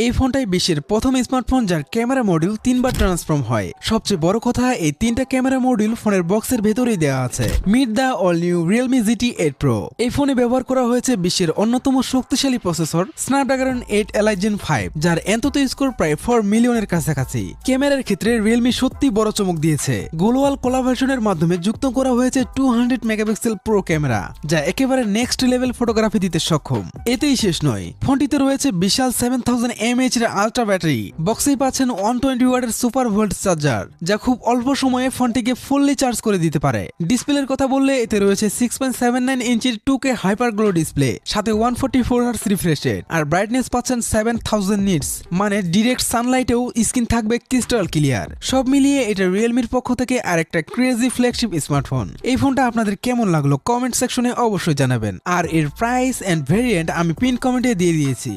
এই ফোনটাই বিশ্বের প্রথম স্মার্টফোন যার ক্যামেরা মডিউল 3বার ট্রান্সফর্ম হয়। সবচেয়ে বড় কথা, এই 3টা ক্যামেরা মডিউল ফোনের বক্সের ভেতরেই দেওয়া আছে। Meet the all new Realme GT 8 Pro। এই ফোনে ব্যবহার করা হয়েছে বিশ্বের অন্যতম শক্তিশালী প্রসেসর স্ন্যাপড্রাগন 8 Elite Gen 5, যার এন্ততো স্কোর প্রায় 4 মিলিয়নের কাছাকাছি। ক্যামেরার ক্ষেত্রে রিয়েলমি সত্যি বড় চমক দিয়েছে। গ্লোবাল কোলাবোরেশনের মাধ্যমে যুক্ত করা হয়েছে 200 মেগাপিক্সেল প্রো ক্যামেরা, যা একেবারে নেক্সট লেভেল ফটোগ্রাফি দিতে সক্ষম। এতেই শেষ নয়, ফোনটিতে রয়েছে বিশাল 7000 mAh এর আল্ট্রা ব্যাটারি। বক্সেই পাচ্ছেন 120 ওয়াটের সুপার ভোল্ট চার্জার, যা খুব অল্প সময়ে ফোনটিকে ফুললি চার্জ করে দিতে পারে। ডিসপ্লের কথা বললে এতে রয়েছে 6.79 ইঞ্চির 2K হাইপার গ্লো ডিসপ্লে, সাথে 144 হার্টজ রিফ্রেশ রেট, আর ব্রাইটনেস পাচ্ছেন 7000 নিটস, মানে ডিরেক্ট সানলাইটেও স্ক্রিন থাকবে ক্রিস্টাল ক্লিয়ার। সব মিলিয়ে এটা রিয়েলমির পক্ষ থেকে আরেকটা ক্রেজি ফ্ল্যাগশিপ স্মার্টফোন। এই ফোনটা আপনাদের কেমন লাগলো কমেন্ট সেকশনে অবশ্যই জানাবেন, আর এর প্রাইস এন্ড ভেরিয়েন্ট আমি পিন কমেন্টে দিয়ে দিয়েছি।